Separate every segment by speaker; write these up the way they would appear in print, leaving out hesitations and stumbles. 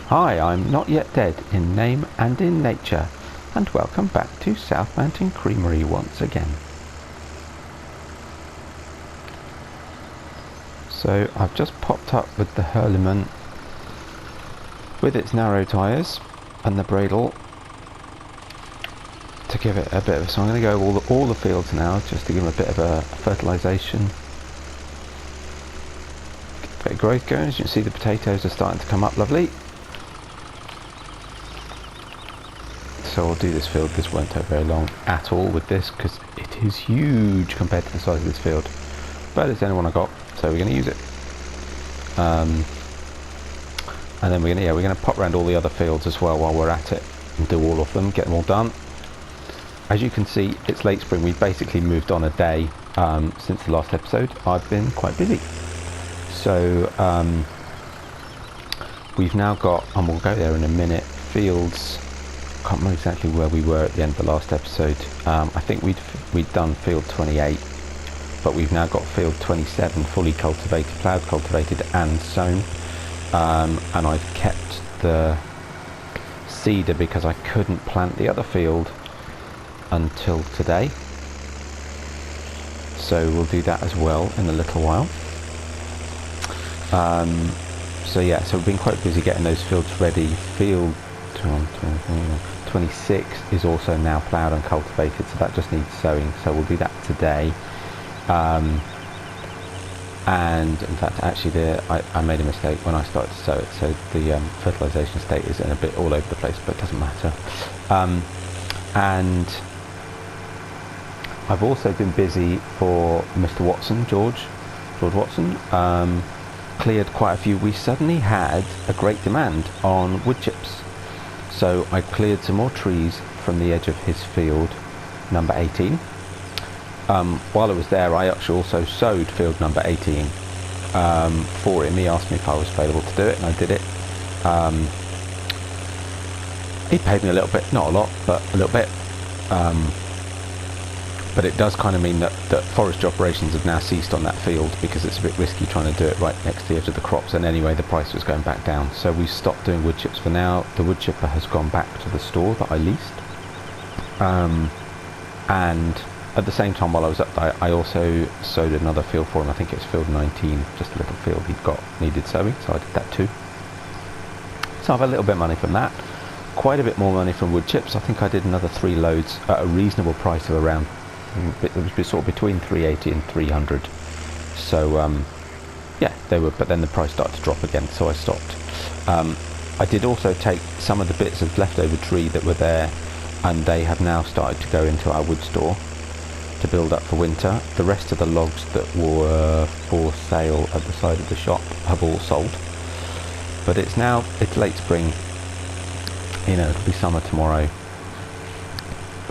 Speaker 1: Hi, I'm Not Yet Dead in name and in nature, and welcome back to South Mountain Creamery once again. So I've just popped up with the Hurliman with its narrow tyres and the Bradle to give it a bit of, so I'm going to go all the fields now just to give them a bit of a fertilisation. Get a bit of growth going. As you can see, the potatoes are starting to come up lovely. So I'll do this field. This won't take very long at all with this because it is huge compared to the size of this field, but it's the only one I got, so we're going to use it. And then we're going to pop around all the other fields as well while we're at it and do all of them, get them all done. As you can see, it's late spring. We've basically moved on a day since the last episode. I've been quite busy, so we've now got, and we'll go there in a minute, fields. Can't remember exactly where we were at the end of the last episode. I think we'd done field 28, but we've now got field 27 fully cultivated, ploughed, cultivated and sown. And I've kept the seeder because I couldn't plant the other field until today. So we'll do that as well in a little while. So yeah, so we've been quite busy getting those fields ready. Field 26 is also now ploughed and cultivated, so that just needs sowing, so we'll do that today. And in fact, actually I made a mistake when I started to sow it, so the fertilisation state is in a bit all over the place, but it doesn't matter. And I've also been busy for Mr. Watson, George Watson, cleared quite a few. We suddenly had a great demand on wood chips. So I cleared some more trees from the edge of his field, number 18. While I was there, I actually also sowed field number 18 for him. He asked me if I was available to do it, and I did it. He paid me a little bit, not a lot, but a little bit. But it does kind of mean that forestry operations have now ceased on that field because it's a bit risky trying to do it right next to the edge of the crops, and anyway the price was going back down, so we stopped doing wood chips for now. The wood chipper has gone back to the store that I leased, and at the same time while I was up there, I also sowed another field for him. I think it's field 19, just a little field needed sowing, so I did that too. So I've had a little bit of money from that, quite a bit more money from wood chips. I think I did another 3 loads at a reasonable price of around, it was sort of between 380 and 300. So yeah, they were, but then the price started to drop again, so I stopped. I did also take some of the bits of leftover tree that were there, and they have now started to go into our wood store to build up for winter. The rest of the logs that were for sale at the side of the shop have all sold. But it's late spring, you know, it'll be summer tomorrow.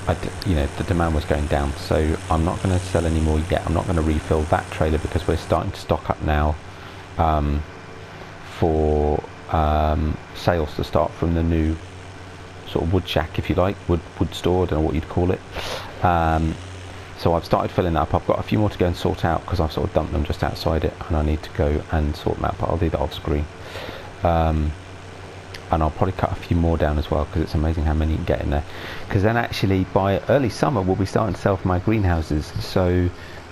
Speaker 1: The demand was going down, so I'm not going to sell any more yet. I'm not going to refill that trailer because we're starting to stock up now for sales to start from the new sort of wood shack, if you like, wood store, I don't know what you'd call it. So I've started filling that up. I've got a few more to go and sort out because I've sort of dumped them just outside it, and I need to go and sort them out, but I'll do that off screen. And I'll probably cut a few more down as well because it's amazing how many you can get in there. Because then actually by early summer we'll be starting to sell for my greenhouses, so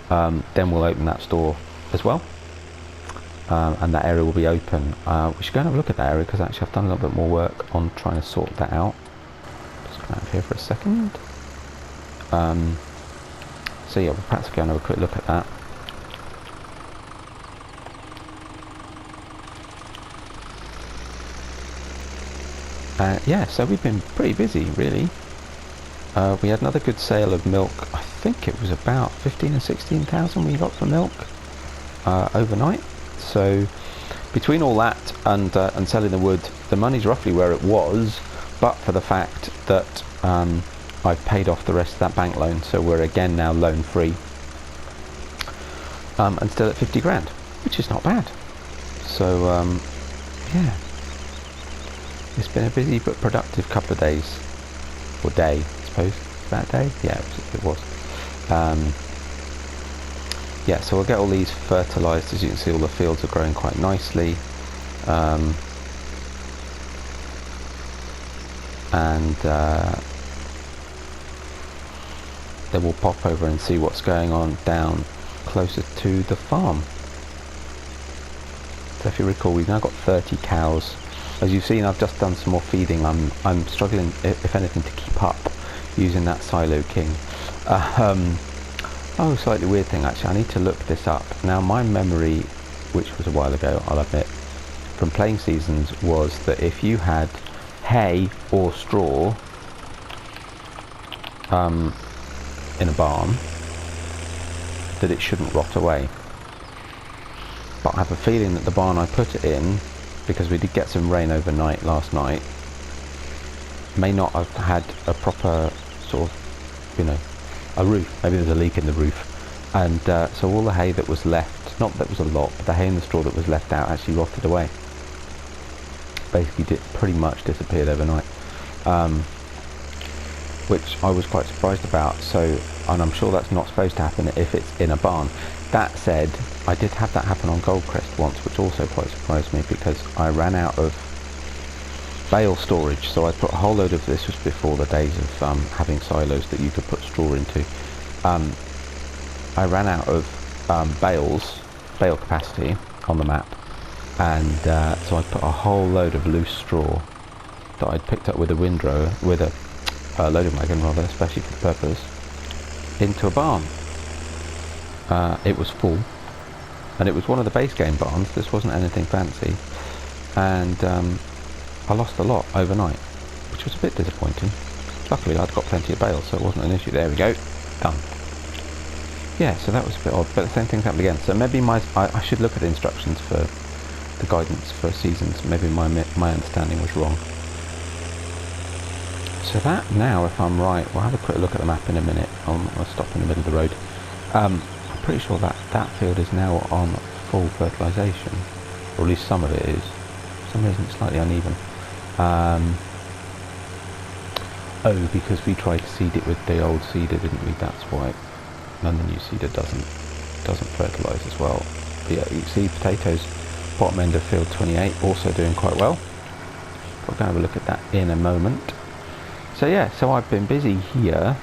Speaker 1: then we'll open that store as well, and that area will be open. We should go and have a look at that area because actually I've done a little bit more work on trying to sort that out. Just come out of here for a second. So yeah, we'll perhaps go and have a quick look at that. Yeah, so we've been pretty busy really. We had another good sale of milk. I think it was about 15 and 16,000 we got for milk overnight. So between all that and selling the wood, the money's roughly where it was, but for the fact that I've paid off the rest of that bank loan, so we're again now loan free, and still at 50 grand, which is not bad. So yeah, it's been a busy but productive couple of days, or day, I suppose. That day, yeah, it was. Yeah, so we'll get all these fertilised. As you can see, all the fields are growing quite nicely. and then we'll pop over and see what's going on down closer to the farm. So if you recall, we've now got 30 cows. As you've seen, I've just done some more feeding. I'm struggling, if anything, to keep up using that Siloking. Oh, slightly weird thing actually. I need to look this up. Now, my memory, which was a while ago, I'll admit, from playing seasons, was that if you had hay or straw in a barn, that it shouldn't rot away. But I have a feeling that the barn I put it in, because we did get some rain overnight last night, may not have had a proper sort of, you know, a roof. Maybe there's a leak in the roof, and so all the hay that was left, not that it was a lot, but the hay and the straw that was left out actually rotted away. Basically pretty much disappeared overnight, which I was quite surprised about. So, and I'm sure that's not supposed to happen if it's in a barn. That said, I did have that happen on Goldcrest once, which also quite surprised me, because I ran out of bale storage. So I put a whole load of, this was before the days of having silos that you could put straw into. I ran out of bale capacity on the map, and so I put a whole load of loose straw that I'd picked up with a windrow, with a loading wagon rather, especially for the purpose, into a barn. It was full, and it was one of the base game barns. This wasn't anything fancy, and I lost a lot overnight, which was a bit disappointing. Luckily I'd got plenty of bales, so it wasn't an issue. There we go, done. Yeah, so that was a bit odd, but the same thing happened again. So maybe I should look at the instructions for the guidance for seasons. Maybe my understanding was wrong. So that, now, if I'm right, we'll have a quick look at the map in a minute. I'll stop in the middle of the road. I'm pretty sure that field is now on full fertilisation, or at least some of it is. For some reason it's slightly uneven. Oh, because we tried to seed it with the old seeder, didn't we? That's why. And the new seeder doesn't fertilise as well. But yeah, you see potatoes, bottom end of field 28, also doing quite well. We're going to have a look at that in a moment. So yeah, so I've been busy here.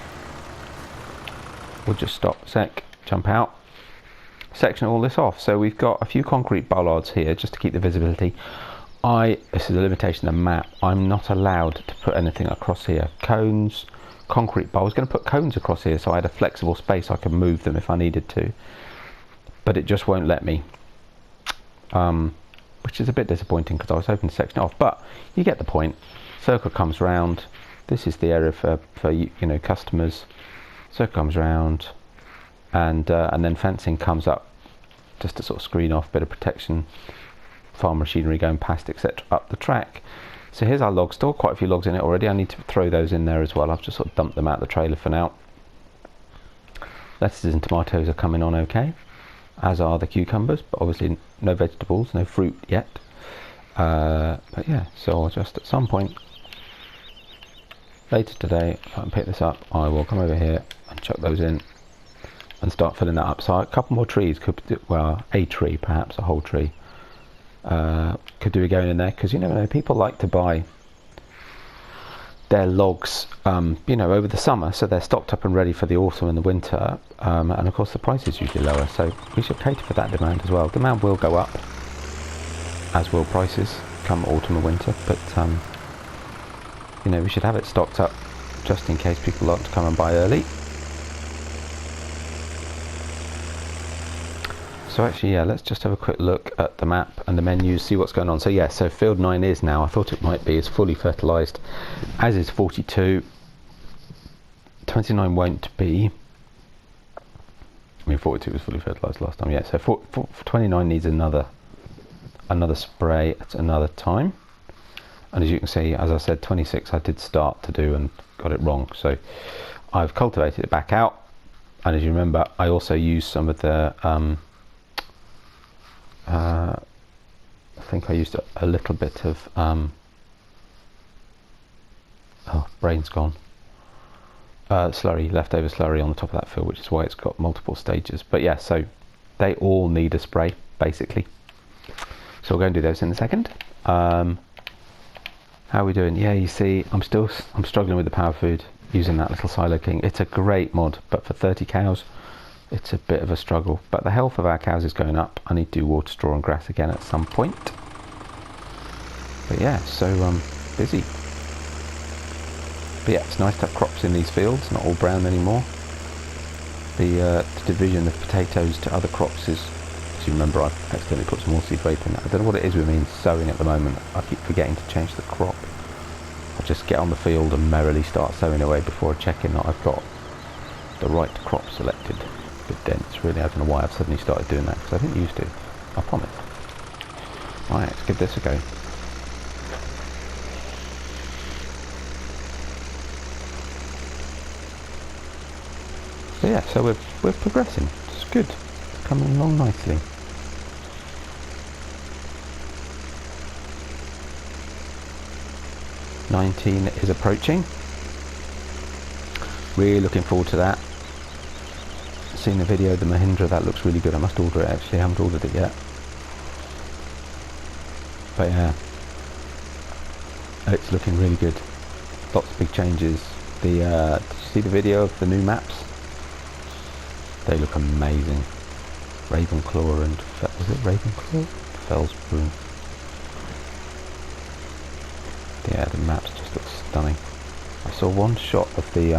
Speaker 1: We'll just stop a sec, jump out, section all this off. So we've got a few concrete bollards here just to keep the visibility. This is a limitation of the map. I'm not allowed to put anything across here. Cones, concrete bowl. I was going to put cones across here so I had a flexible space I could move them if I needed to, but it just won't let me, which is a bit disappointing because I was hoping to section it off, but you get the point. Circle comes round. This is the area for you know, customers. Circle comes round, and then fencing comes up just to sort of screen off, bit of protection, farm machinery going past, etc. up the track. So here's our log store, quite a few logs in it already. I need to throw those in there as well. I've just sort of dumped them out the trailer for now. Lettuces and tomatoes are coming on okay, as are the cucumbers, but obviously no vegetables, no fruit yet. But yeah, so I'll just at some point later today, if I can pick this up, I will come over here and chuck those in and start filling that up. So a couple more trees could do, well, a tree perhaps, a whole tree. Could do with going in there, because you never know, people like to buy their logs you know, over the summer, so they're stocked up and ready for the autumn and the winter, and of course the price is usually lower, so we should cater for that demand as well. Demand will go up, as will prices come autumn and winter, but you know, we should have it stocked up just in case people like to come and buy early. So actually, yeah, let's just have a quick look at the map and the menus, see what's going on. So yeah, so field 9 is now, I thought it might be, is fully fertilised, as is 42. 29 won't be. I mean, 42 was fully fertilised last time, yeah. So 29 needs another spray at another time. And as you can see, as I said, 26 I did start to do and got it wrong. So I've cultivated it back out. And as you remember, I also used some of the I think I used a little bit of oh, brain's gone, slurry, leftover slurry on the top of that field, which is why it's got multiple stages. But yeah, so they all need a spray basically, so we'll go and do those in a second. How are we doing? Yeah, you see, I'm struggling with the power food using that little Siloking. It's a great mod, but for 30 cows, it's a bit of a struggle. But the health of our cows is going up. I need to do water, straw and grass again at some point. But yeah, so busy. But yeah, it's nice to have crops in these fields, not all brown anymore. The division of potatoes to other crops is, as you remember, I've accidentally put some more seed rape in. I don't know what it is with me in sowing at the moment. I keep forgetting to change the crop. I just get on the field and merrily start sowing away before checking that I've got the right crop selected. A bit dense, really. I don't know why I've suddenly started doing that, because I didn't used to. I promise. Right, let's give this a go. So yeah, so we're progressing. It's good. It's coming along nicely. '19 is approaching. Really looking forward to that. Seen the video of the Mahindra, that looks really good. I must order it actually, I haven't ordered it yet. But yeah, it's looking really good. Lots of big changes. Did you see the video of the new maps? They look amazing. Ravenclaw and is it Ravenclaw? Fellsbroom. Yeah, the maps just look stunning. I saw one shot of the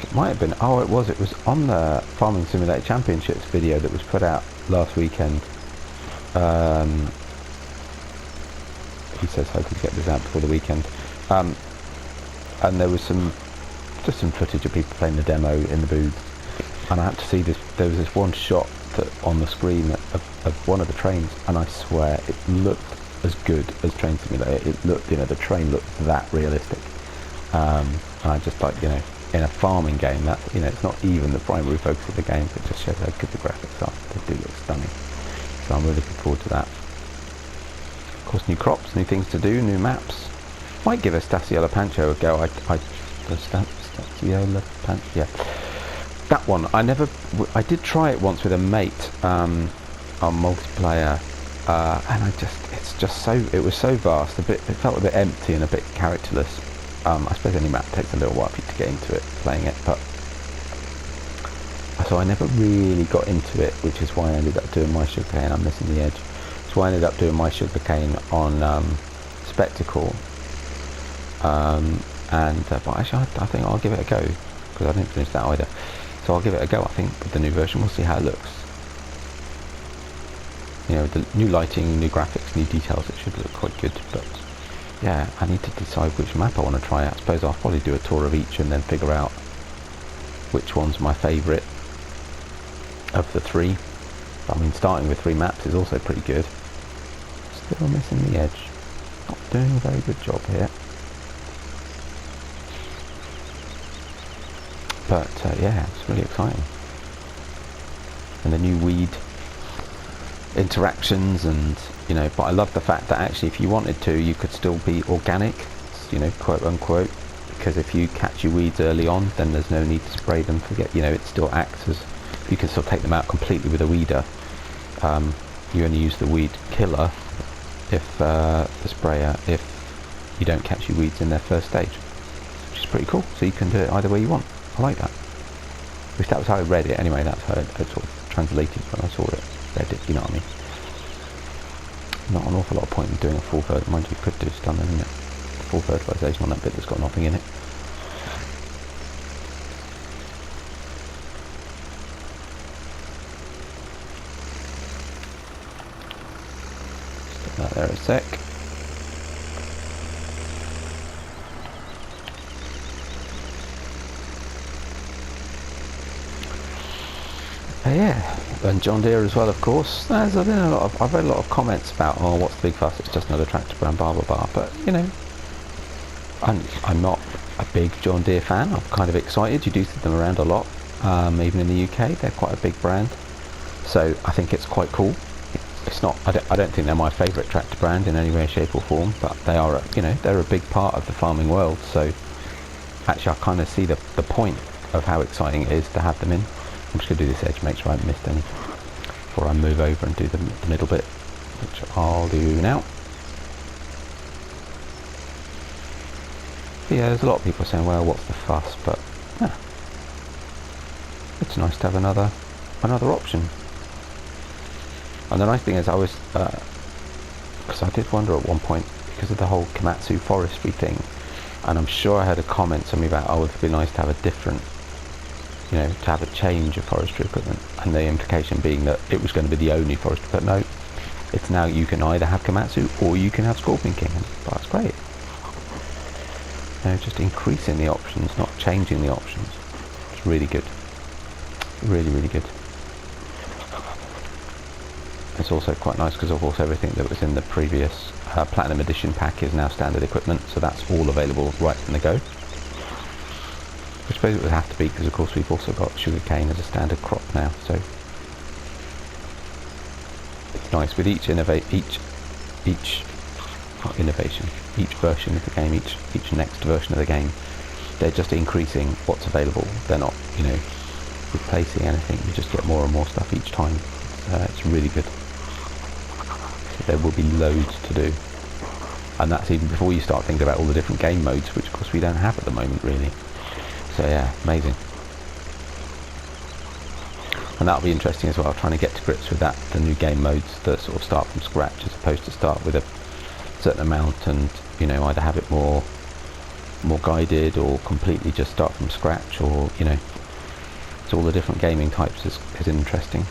Speaker 1: it might have been, it was on the Farming Simulator Championships video that was put out last weekend. He says hoping to get this out before the weekend. And there was just some footage of people playing the demo in the booth, and I had to see this. There was this one shot that on the screen of one of the trains, and I swear it looked as good as Train Simulator. It looked, the train looked that realistic. And I just like, in a farming game, that it's not even the primary focus of the game. It just shows how good the graphics are. They do look stunning. So I'm really looking forward to that. Of course, new crops, new things to do, new maps. Might give a Staciola Pancho a go. Yeah, that one I did try it once with a mate on multiplayer, and it was so vast, it felt a bit empty and a bit characterless. I suppose any map takes a little while for you to get into it playing it, but so I never really got into it, which is why I ended up doing my sugarcane. I'm missing the edge. So I ended up doing my sugarcane on Spectacle. But actually I think I'll give it a go, because I didn't finish that either. So I'll give it a go, I think, with the new version. We'll see how it looks. The new lighting, new graphics, new details, it should look quite good. But yeah, I need to decide which map I want to try out. I suppose I'll probably do a tour of each and then figure out which one's my favourite of the three. I mean, starting with 3 maps is also pretty good. Still missing the edge. Not doing a very good job here. But yeah, it's really exciting. And the new weed interactions, and but I love the fact that actually if you wanted to, you could still be organic, quote unquote, because if you catch your weeds early on, then there's no need to spray them. It still acts as, you can still take them out completely with a weeder. You only use the weed killer if the sprayer if you don't catch your weeds in their first stage, which is pretty cool. So you can do it either way you want. I like that. At least that was how I read it anyway. That's how it sort of translated when I saw it. Read it, you know what I mean? Not an awful lot of point in doing a full fertiliser. Mind you, could do stunning, isn't it? Full fertilisation on that bit that's got nothing in it. Stick that there a sec. Yeah, and John Deere as well, of course. I've read a lot of comments about, what's the big fuss? It's just another tractor brand, blah blah blah. But I'm not a big John Deere fan. I'm kind of excited. You do see them around a lot, even in the UK. They're quite a big brand, so I think it's quite cool. It's not. I don't think they're my favourite tractor brand in any way, shape or form, but they are. They're a big part of the farming world. So actually, I kind of see the point of how exciting it is to have them in. I'm just going to do this edge, make sure I haven't missed any before I move over and do the middle bit. which I'll do now. But yeah, there's a lot of people saying, well, what's the fuss? But yeah, it's nice to have another option. And the nice thing is, I was, because I did wonder at one point, because of the whole Komatsu forestry thing, and I'm sure I had a comment something about, oh, it'd be nice to have a different, you know, to have a change of forestry equipment, and the implication being that it was going to be the only forestry, but no, it's now you can either have Komatsu or you can have Scorpion King, and that's great. You know, just increasing the options, not changing the options. It's really good. Really, really good. It's also quite nice because, of course, everything that was in the previous Platinum Edition pack is now standard equipment, so that's all available right from the go. I suppose it would have to be because, of course, we've also got sugarcane as a standard crop now, so it's nice with each each version of the game, each next version of the game, they're just increasing what's available. They're not, you know, replacing anything. You just get more and more stuff each time. It's really good. So there will be loads to do, and that's even before you start thinking about all the different game modes, which of course we don't have at the moment really. So yeah, amazing. And that'll be interesting as well, trying to get to grips with that, the new game modes that sort of start from scratch as opposed to start with a certain amount and, you know, either have it more guided or completely just start from scratch, or, you know, so all the different gaming types is interesting.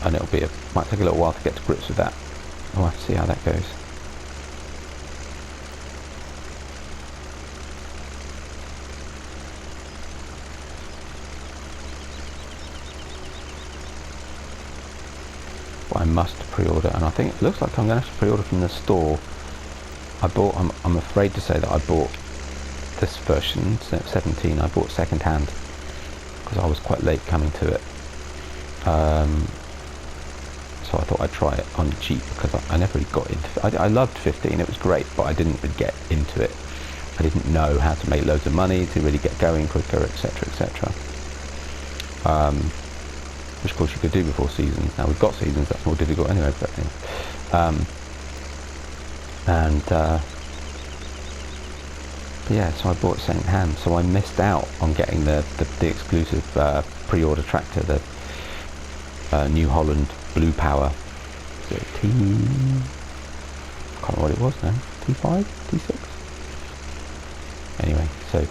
Speaker 1: And might take a little while to get to grips with that. We'll have to see how that goes. But I must pre-order, and I think it looks like I'm going to have to pre-order from the store. I'm afraid to say that I bought this version, 17, I bought second hand, because I was quite late coming to it. So I thought I'd try it on cheap, because I never really got into it. I loved 15, it was great, but I didn't really get into it. I didn't know how to make loads of money, to really get going quicker, etc, etc. Which of course you could do before seasons. Now we've got seasons, that's more difficult anyway, but anyway. But yeah, so I bought it second hand, so I missed out on getting the exclusive pre-order tractor, the New Holland Blue Power. Is it I can't remember what it was now. T5? T6? Anyway, so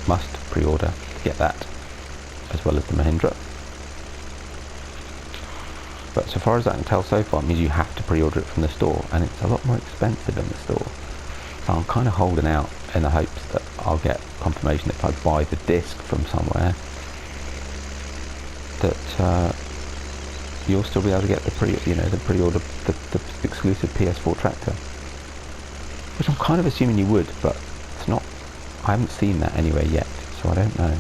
Speaker 1: must pre-order to get that, as well as the Mahindra. But so far as I can tell so far, it means you have to pre-order it from the store, and it's a lot more expensive in the store. So I'm kind of holding out in the hopes that I'll get confirmation if I buy the disc from somewhere that you'll still be able to get the pre-order, the exclusive PS4 tractor, which I'm kind of assuming you would, but it's not. I haven't seen that anywhere yet, so I don't know.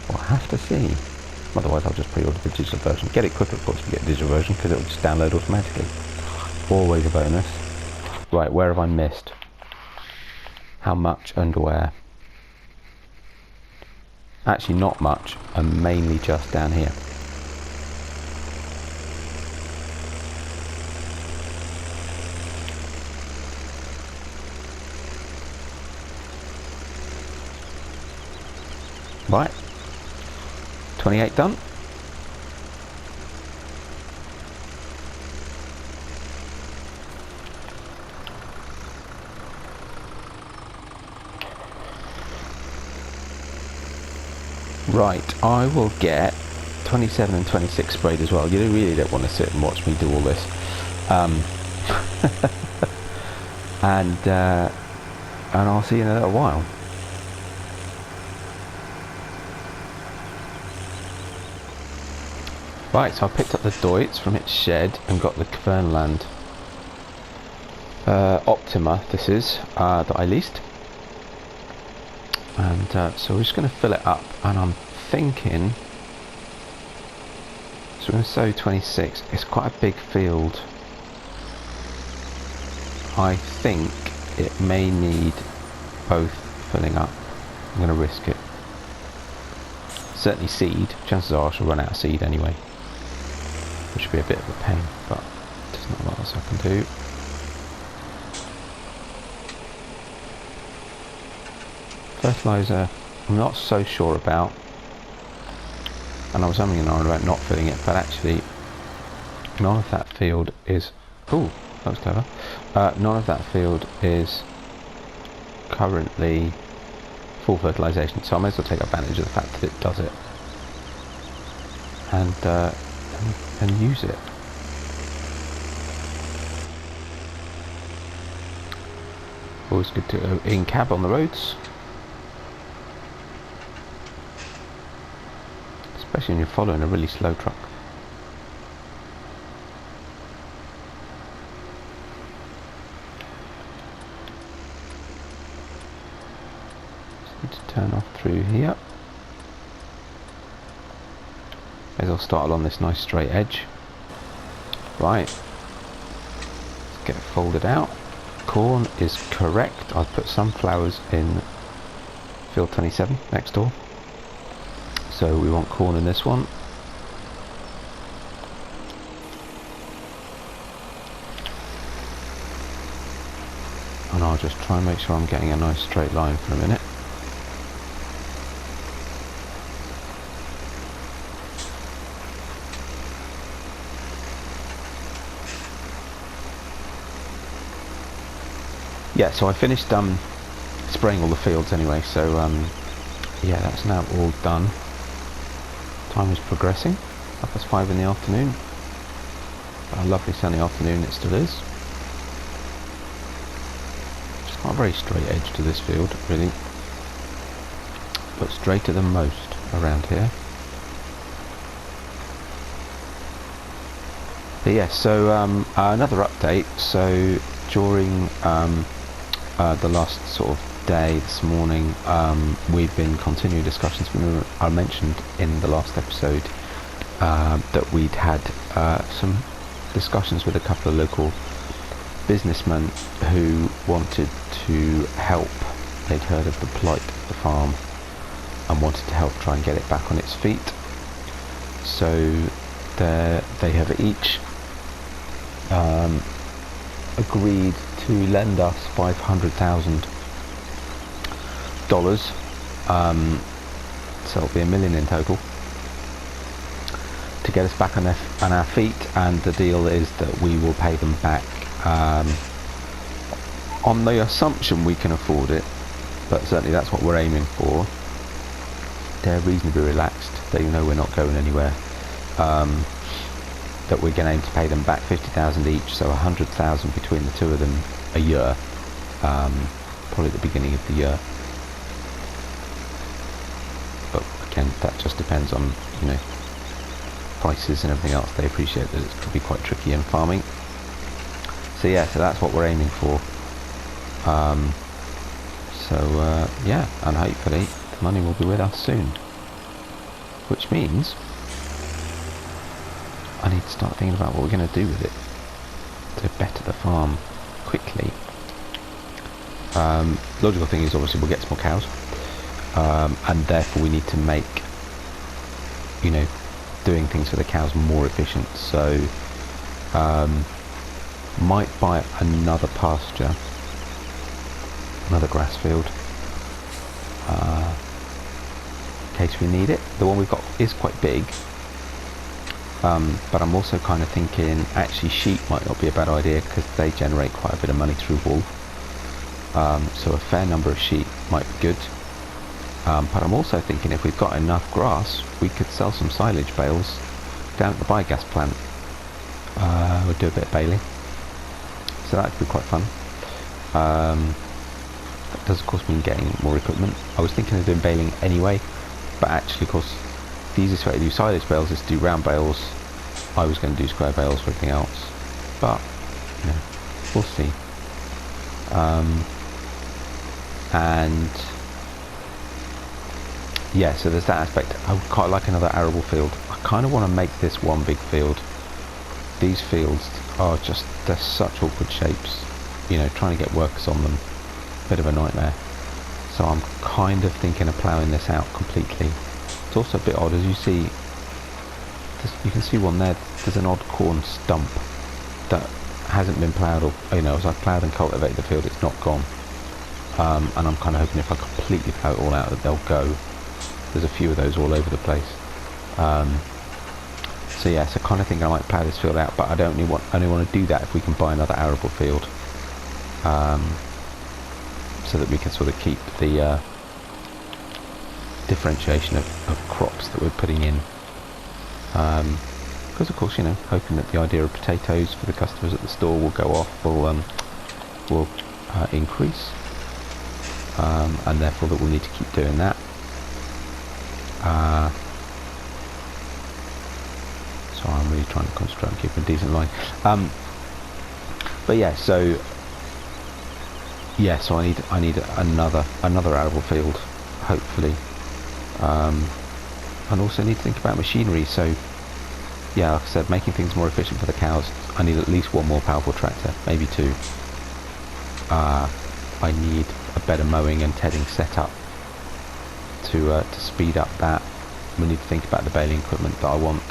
Speaker 1: We'll have to see. Otherwise, I'll just pre-order the digital version. Get it quicker, of course, if you get the digital version, because it'll just download automatically. Always a bonus. Right, where have I missed? How much and where? Actually, not much. I'm mainly just down here. Right. 28 done. Right, I will get 27 and 26 sprayed as well. You really don't want to sit and watch me do all this. And I'll see you in a little while. Right, so I picked up the Deutz from its shed and got the Kverneland Optima, this is, that I leased. And so we're just going to fill it up, and I'm thinking, so we're going to sow 26, it's quite a big field. I think it may need both filling up. I'm going to risk it. Certainly seed, chances are I shall run out of seed anyway. which would be a bit of a pain, but there's not a lot else I can do. Fertiliser, I'm not so sure about, and I was umming and ahhing about not filling it, but actually none of that field is, oh, that was clever, none of that field is currently full fertilisation, so I may as well take advantage of the fact that it does it and use it. Always good to go in cab on the roads, especially when you're following a really slow truck. Just need to turn off through here. As I'll start along this nice straight edge. Right, let's get it folded out. Corn is correct. I've put sunflowers in field 27 next door, so we want corn in this one. And I'll just try and make sure I'm getting a nice straight line for a minute. Yeah, so I finished spraying all the fields anyway, so yeah, that's now all done. Time is progressing. 5:30 in the afternoon. A lovely sunny afternoon it still is. It's not a very straight edge to this field, really, but straighter than most around here. But yeah, so another update. So during the last sort of day this morning, we've been continuing discussions. I mentioned in the last episode that we'd had some discussions with a couple of local businessmen who wanted to help. They'd heard of the plight of the farm and wanted to help try and get it back on its feet. So they have each agreed to lend us $500,000, so it'll be $1 million in total, to get us back on our feet. And the deal is that we will pay them back on the assumption we can afford it, but certainly that's what we're aiming for. They're reasonably relaxed, they know we're not going anywhere, that we're going to aim to pay them back $50,000 each, so $100,000 between the two of them a year, probably at the beginning of the year. But again, that just depends on, you know, prices and everything else. They appreciate that it could be quite tricky in farming. So yeah, so that's what we're aiming for. Yeah, and hopefully the money will be with us soon, which means I need to start thinking about what we're going to do with it to better the farm quickly. Logical thing is obviously we'll get some more cows, and therefore we need to make, you know, doing things for the cows more efficient. So might buy another pasture, another grass field, in case we need it. The one we've got is quite big. But I'm also kind of thinking actually sheep might not be a bad idea, because they generate quite a bit of money through wool. So a fair number of sheep might be good. But I'm also thinking if we've got enough grass, we could sell some silage bales down at the biogas plant. We'll do a bit of baling. So that could be quite fun. That does of course mean getting more equipment. I was thinking of doing baling anyway, but actually of course the easiest way to do silage bales is to do round bales. I was going to do square bales for everything else, but you know, we'll see. And yeah, so there's that aspect. I would quite like another arable field. I kind of want to make this one big field. These fields are just, they're such awkward shapes, you know, trying to get workers on them, bit of a nightmare. So I'm kind of thinking of ploughing this out completely. It's also a bit odd, as you see, you can see one there, there's an odd corn stump that hasn't been ploughed, or as I've ploughed and cultivated the field, it's not gone. And I'm kind of hoping if I completely plough it all out that they'll go. There's a few of those all over the place. So yeah, so kind of think I might plough this field out, but I only want to do that if we can buy another arable field, so that we can sort of keep the differentiation of crops that we're putting in. Because of course, hoping that the idea of potatoes for the customers at the store will go off, will increase, and therefore that we'll need to keep doing that. So I'm really trying to concentrate on keeping a decent line. But yeah, so I need another arable field, hopefully, and also need to think about machinery. So yeah, like I said, making things more efficient for the cows, I need at least one more powerful tractor, maybe two. I need a better mowing and tedding setup to speed up that. We need to think about the baling equipment that I want.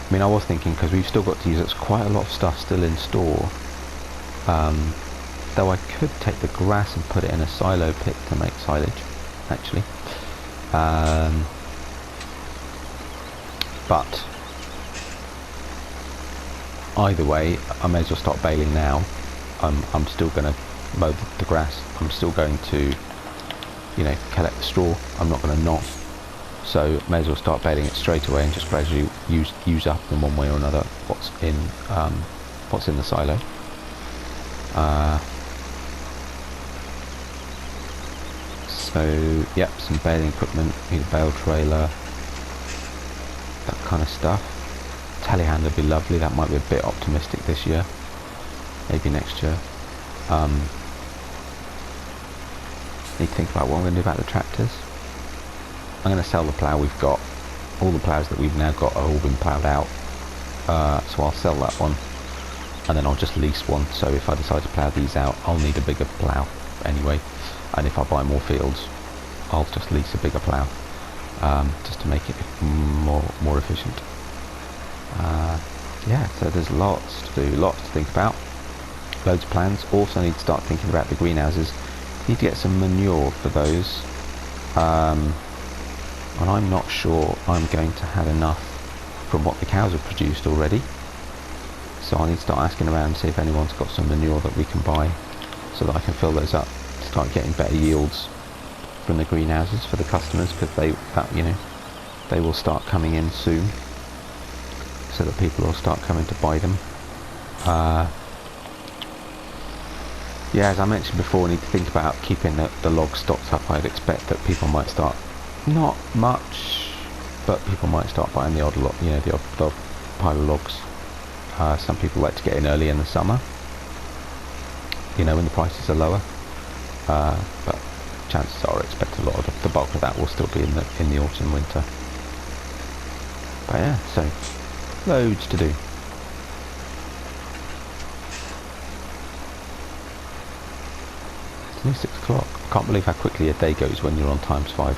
Speaker 1: I mean, I was thinking, because we've still got to use quite a lot of stuff still in store, though I could take the grass and put it in a silo pit to make silage, actually. But either way, I may as well start baling now. I'm still going to mow the grass. I'm still going to, collect the straw. I'm not going to not. So may as well start baling it straight away and just gradually use up in one way or another what's in the silo. So yep, some baling equipment, need a bale trailer, that kind of stuff. Telehandler would be lovely. That might be a bit optimistic this year, maybe next year. Need to think about what I'm going to do about the tractors. I'm going to sell the plough we've got. All the ploughs that we've now got are all been ploughed out, so I'll sell that one, and then I'll just lease one. So if I decide to plough these out, I'll need a bigger plough anyway, and if I buy more fields, I'll just lease a bigger plough, just to make it more efficient. Yeah, so there's lots to do, lots to think about, loads of plans. Also need to start thinking about the greenhouses. Need to get some manure for those, and I'm not sure I'm going to have enough from what the cows have produced already, so I need to start asking around and see if anyone's got some manure that we can buy, so that I can fill those up to start getting better yields from the greenhouses for the customers, because they will start coming in soon, so that people will start coming to buy them. Yeah, as I mentioned before, we need to think about keeping the logs stocked up. I'd expect that people might start, not much, but people might start buying the odd lot, the odd pile of logs. Some people like to get in early in the summer, when the prices are lower. But chances are, I expect a lot of the bulk of that will still be in the autumn, winter. But yeah, so loads to do. It's nearly 6 o'clock. I can't believe how quickly a day goes when you're on ×5.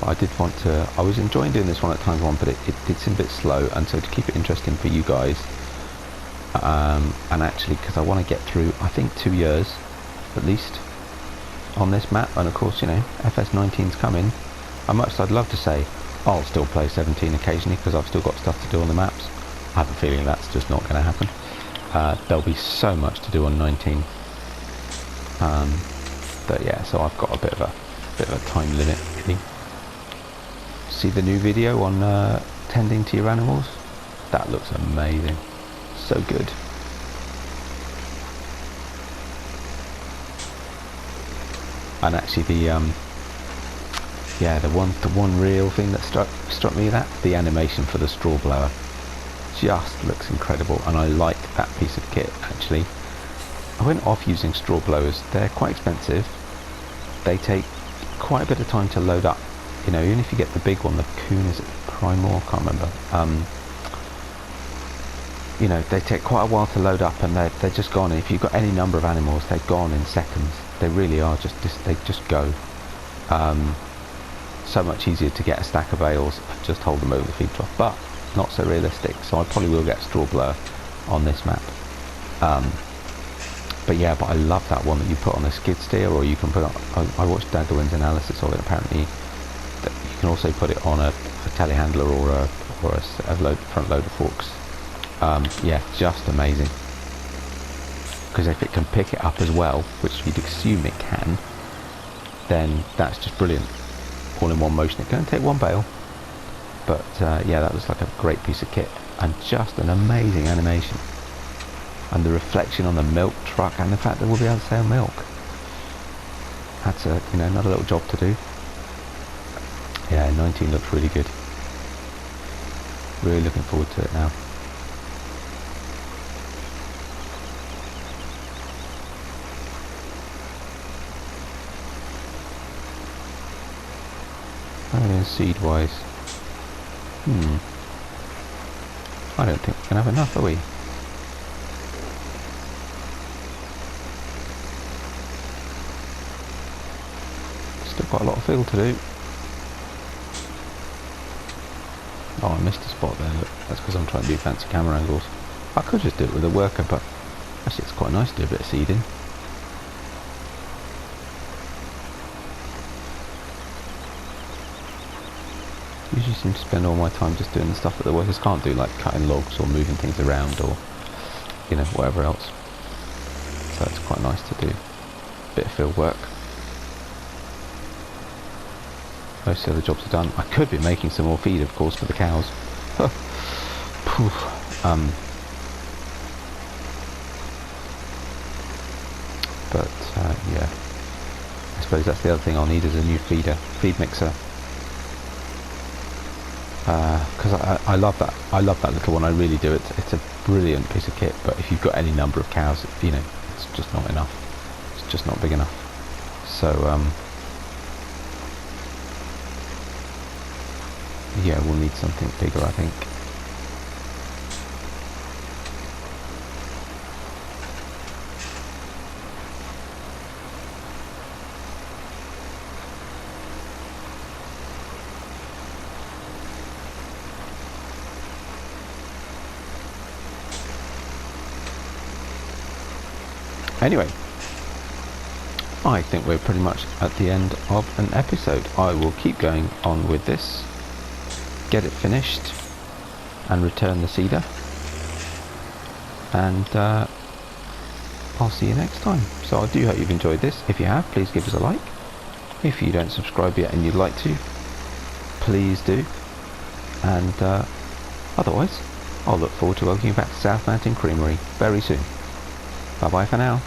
Speaker 1: But I was enjoying doing this one at ×1, but it did seem a bit slow, and so to keep it interesting for you guys, and actually because I want to get through, I think 2 years at least on this map, and of course FS19's coming. I'd love to say I'll still play 17 occasionally, because I've still got stuff to do on the maps. I have a feeling that's just not going to happen. There'll be so much to do on 19. But yeah, so I've got a bit of a time limit really. See the new video on tending to your animals? That looks amazing. So good. And actually the one real thing that struck me, that the animation for the straw blower just looks incredible, and I like that piece of kit actually. I went off using straw blowers. They're quite expensive. They take quite a bit of time to load up. Even if you get the big one, the Coon, is it Primor? I can't remember. They take quite a while to load up, and they're just gone. And if you've got any number of animals, they're gone in seconds. They really are they just go. so much easier to get a stack of bales and just hold them over the feed trough, but not so realistic. So I probably will get straw blur on this map. But yeah, but I love that one that you put on a skid steer, or you can put on, I watched Dadwin's analysis of it. Apparently that you can also put it on a telehandler or a front loader forks. Yeah, just amazing. Because if it can pick it up as well, which you'd assume it can, then that's just brilliant. All in one motion. It can only take one bale, but yeah, that looks like a great piece of kit and just an amazing animation. And the reflection on the milk truck, and the fact that we'll be able to sell milk. That's another little job to do. Yeah, 19 looks really good. Really looking forward to it now. Seed wise, I don't think we can have enough, are we? Still got a lot of field to do. Oh, I missed a spot there. Look, that's because I'm trying to do fancy camera angles. I could just do it with a worker, but actually it's quite nice to do a bit of seeding. Usually seem to spend all my time just doing the stuff that the workers can't do, like cutting logs or moving things around, or whatever else. So it's quite nice to do a bit of field work. Most of the jobs are done. I could be making some more feed, of course, for the cows. But yeah, I suppose that's the other thing I'll need is a new feed mixer. Because I love that. I love that little one. I really do. It's a brilliant piece of kit. But if you've got any number of cows, it's just not enough. It's just not big enough. So yeah, we'll need something bigger, I think. Anyway, I think we're pretty much at the end of an episode. I will keep going on with this, get it finished, and return the seeder. And I'll see you next time. So I do hope you've enjoyed this. If you have, please give us a like. If you don't subscribe yet and you'd like to, please do. And otherwise, I'll look forward to welcoming you back to South Mountain Creamery very soon. Bye bye for now.